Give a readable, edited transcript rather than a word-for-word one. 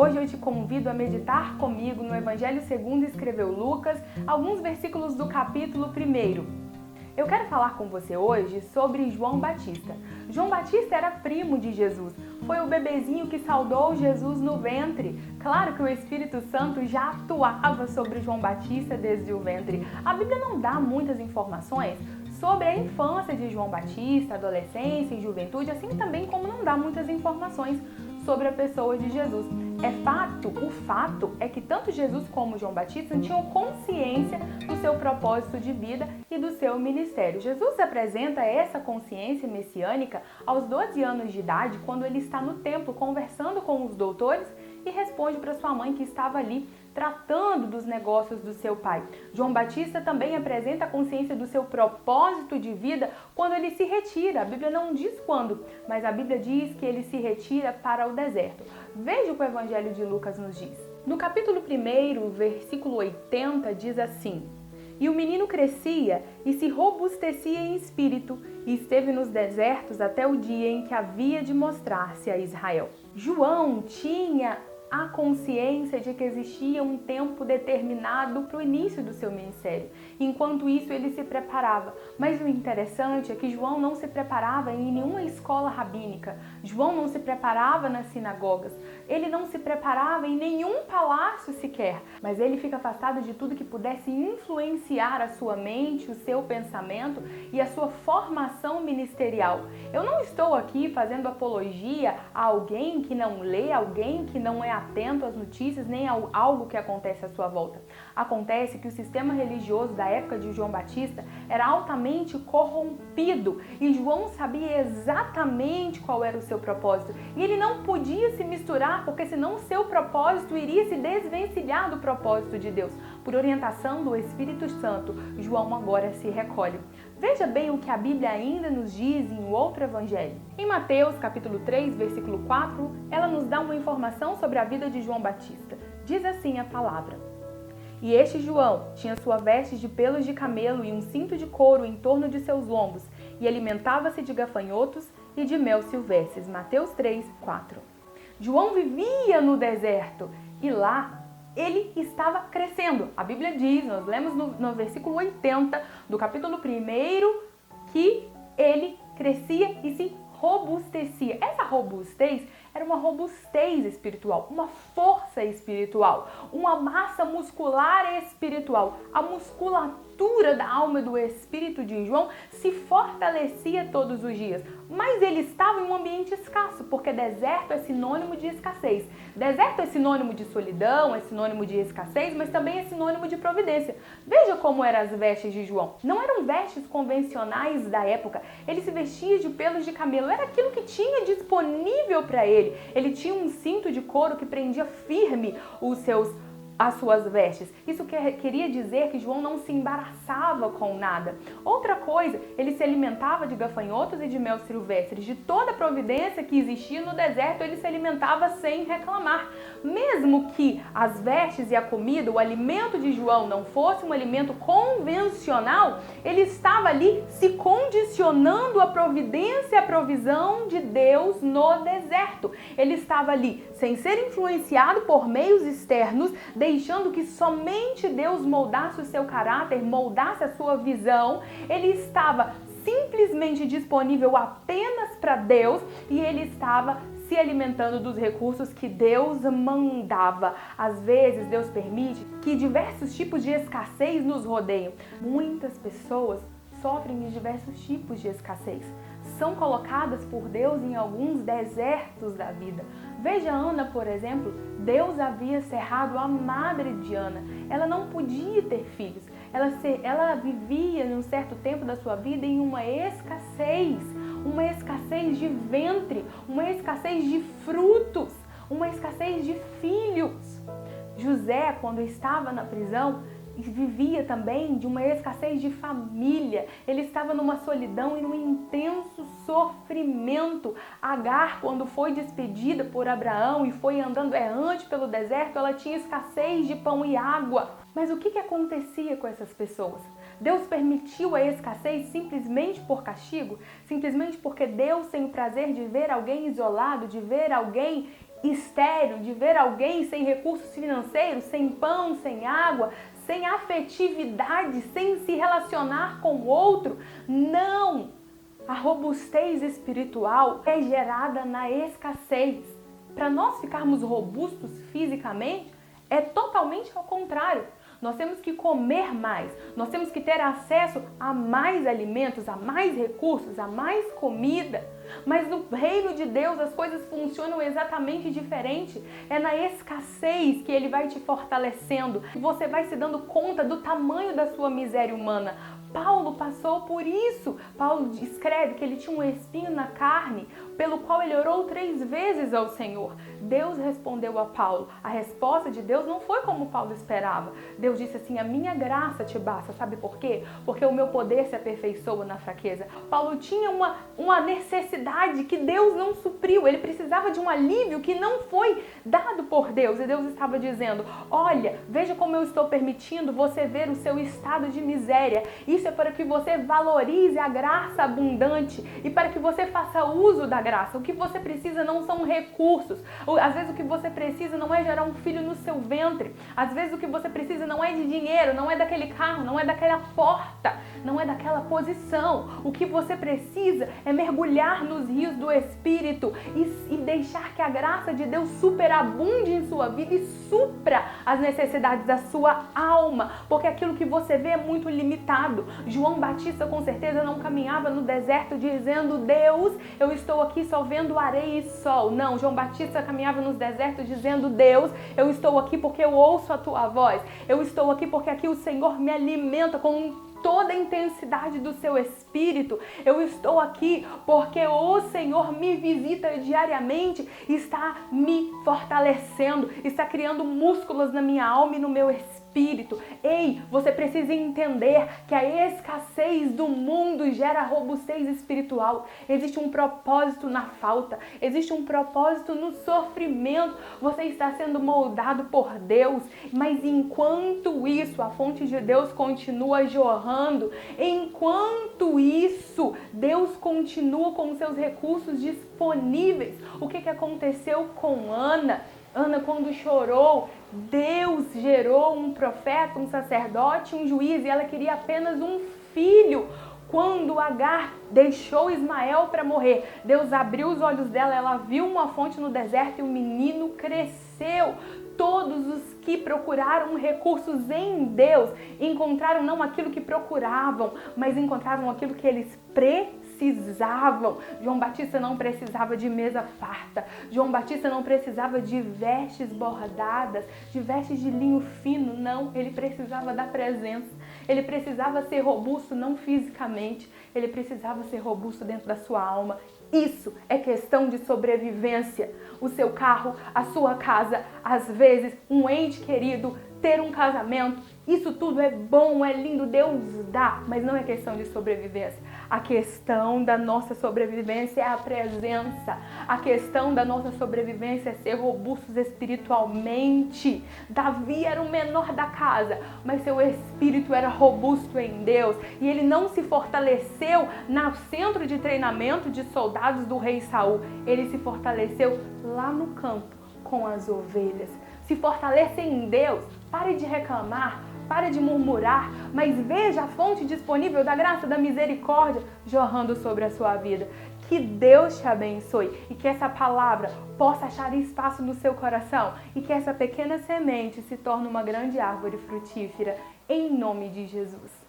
Hoje eu te convido a meditar comigo no Evangelho segundo escreveu Lucas, alguns versículos do capítulo 1. Eu quero falar com você hoje sobre João Batista. João Batista era primo de Jesus, foi o bebezinho que saudou Jesus no ventre. Claro que o Espírito Santo já atuava sobre João Batista desde o ventre. A Bíblia não dá muitas informações sobre a infância de João Batista, adolescência e juventude, assim também como não dá muitas informações sobre a pessoa de Jesus. O fato é que tanto Jesus como João Batista tinham consciência do seu propósito de vida e do seu ministério. Jesus apresenta essa consciência messiânica aos 12 anos de idade, quando ele está no templo conversando com os doutores e responde para sua mãe que estava ali tratando dos negócios do seu pai. João Batista também apresenta a consciência do seu propósito de vida quando ele se retira. A Bíblia não diz quando, mas a Bíblia diz que ele se retira para o deserto. Veja o que o Evangelho de Lucas nos diz. No capítulo 1, versículo 80, diz assim: E o menino crescia e se robustecia em espírito, e esteve nos desertos até o dia em que havia de mostrar-se a Israel. João tinha a consciência de que existia um tempo determinado para o início do seu ministério. Enquanto isso, ele se preparava. Mas o interessante é que João não se preparava em nenhuma escola rabínica. João não se preparava nas sinagogas. Ele não se preparava em nenhum palácio sequer. Mas ele fica afastado de tudo que pudesse influenciar a sua mente, o seu pensamento e a sua formação ministerial. Eu não estou aqui fazendo apologia a alguém que não lê, alguém que não é atento às notícias, nem a algo que acontece à sua volta. Acontece que o sistema religioso da época de João Batista era altamente corrompido e João sabia exatamente qual era o seu propósito. E ele não podia se misturar, porque senão o seu propósito iria se desvencilhar do propósito de Deus. Por orientação do Espírito Santo, João agora se recolhe. Veja bem o que a Bíblia ainda nos diz em outro evangelho. Em Mateus, capítulo 3, versículo 4, ela nos dá uma informação sobre a vida de João Batista. Diz assim a palavra: E este João tinha sua veste de pelos de camelo e um cinto de couro em torno de seus lombos, e alimentava-se de gafanhotos e de mel silvestres. Mateus 3, 4. João vivia no deserto e lá ele estava crescendo. A Bíblia diz, nós lemos no versículo 80 do capítulo 1, que ele crescia e se robustecia. Essa robustez era uma robustez espiritual, uma força espiritual, uma massa muscular espiritual. A musculatura da alma e do espírito de João se fortalecia todos os dias. Mas ele estava em um ambiente escasso, porque deserto é sinônimo de escassez. Deserto é sinônimo de solidão, é sinônimo de escassez, mas também é sinônimo de providência. Veja como eram as vestes de João. Não eram vestes convencionais da época. Ele se vestia de pelos de camelo. Era aquilo que tinha disponível para ele. Ele tinha um cinto de couro que prendia firme as suas vestes. Isso queria dizer que João não se embaraçava com nada. Outra coisa, ele se alimentava de gafanhotos e de mel silvestres. De toda a providência que existia no deserto, ele se alimentava sem reclamar. Mesmo que as vestes e a comida, o alimento de João não fosse um alimento convencional, ele estava ali se condicionando à providência e à provisão de Deus no deserto. Ele estava ali sem ser influenciado por meios externos, deixando que somente Deus moldasse o seu caráter, moldasse a sua visão. Ele estava simplesmente disponível apenas para Deus e ele estava se alimentando dos recursos que Deus mandava. Às vezes, Deus permite que diversos tipos de escassez nos rodeiem. Muitas pessoas sofrem de diversos tipos de escassez. São colocadas por Deus em alguns desertos da vida. Veja Ana, por exemplo, Deus havia cerrado a madre de Ana. Ela não podia ter filhos. Ela vivia, num certo tempo da sua vida, em uma escassez de ventre, uma escassez de frutos, uma escassez de filhos. José, quando estava na prisão, vivia também de uma escassez de família. Ele estava numa solidão e num intenso sofrimento. Agar, quando foi despedida por Abraão e foi andando errante pelo deserto, ela tinha escassez de pão e água. Mas o que acontecia com essas pessoas? Deus permitiu a escassez simplesmente por castigo? Simplesmente porque Deus tem o prazer de ver alguém isolado, de ver alguém estéril de ver alguém sem recursos financeiros, sem pão, sem água, sem afetividade, sem se relacionar com o outro. Não! A robustez espiritual é gerada na escassez. Para nós ficarmos robustos fisicamente, é totalmente ao contrário. Nós temos que comer mais, nós temos que ter acesso a mais alimentos, a mais recursos, a mais comida. Mas no reino de Deus as coisas funcionam exatamente diferente. É na escassez que Ele vai te fortalecendo. Você vai se dando conta do tamanho da sua miséria humana. Paulo passou por isso. Paulo escreve que ele tinha um espinho na carne, pelo qual ele orou 3 vezes ao Senhor. Deus respondeu a Paulo. A resposta de Deus não foi como Paulo esperava. Deus disse assim: a minha graça te basta. Sabe por quê? Porque o meu poder se aperfeiçoa na fraqueza. Paulo tinha uma necessidade que Deus não supriu. Ele precisava de um alívio que não foi dado por Deus. E Deus estava dizendo: olha, veja como eu estou permitindo você ver o seu estado de miséria. Isso é para que você valorize a graça abundante e para que você faça uso da graça. O que você precisa não são recursos. Às vezes o que você precisa não é gerar um filho no seu ventre. Às vezes o que você precisa não é de dinheiro, não é daquele carro, não é daquela porta, não é daquela posição. O que você precisa é mergulhar nos rios do Espírito e deixar que a graça de Deus superabunde em sua vida e supra as necessidades da sua alma, porque aquilo que você vê é muito limitado. João Batista com certeza não caminhava no deserto dizendo: Deus, eu estou aqui só vendo areia e sol. Não, João Batista caminhava nos desertos dizendo: Deus, eu estou aqui porque eu ouço a tua voz. Eu estou aqui porque aqui o Senhor me alimenta com toda a intensidade do seu espírito. Eu estou aqui porque o Senhor me visita diariamente, está me fortalecendo, está criando músculos na minha alma e no meu espírito. Ei, você precisa entender que a escassez do mundo gera robustez espiritual. Existe um propósito na falta, existe um propósito no sofrimento. Você está sendo moldado por Deus, mas enquanto isso, a fonte de Deus continua jorrando. Enquanto isso, Deus continua com seus recursos disponíveis. O que aconteceu com Ana? Ana, quando chorou, Deus gerou um profeta, um sacerdote, um juiz, e ela queria apenas um filho. Quando Agar deixou Ismael para morrer, Deus abriu os olhos dela, ela viu uma fonte no deserto e o menino cresceu. Todos os que procuraram recursos em Deus encontraram não aquilo que procuravam, mas encontraram aquilo que eles precisavam. João Batista não precisava de mesa farta. João Batista não precisava de vestes bordadas, de vestes de linho fino, não. Ele precisava da presença. Ele precisava ser robusto não fisicamente, ele precisava ser robusto dentro da sua alma. Isso é questão de sobrevivência. O seu carro, a sua casa, às vezes um ente querido, ter um casamento, isso tudo é bom, é lindo, Deus dá, mas não é questão de sobrevivência. A questão da nossa sobrevivência é a presença. A questão da nossa sobrevivência é ser robustos espiritualmente. Davi era o menor da casa, mas seu espírito era robusto em Deus. E ele não se fortaleceu no centro de treinamento de soldados do rei Saul. Ele se fortaleceu lá no campo com as ovelhas. Se fortaleça em Deus. Pare de reclamar. Pare de murmurar, mas veja a fonte disponível da graça, da misericórdia jorrando sobre a sua vida. Que Deus te abençoe e que essa palavra possa achar espaço no seu coração e que essa pequena semente se torne uma grande árvore frutífera, em nome de Jesus.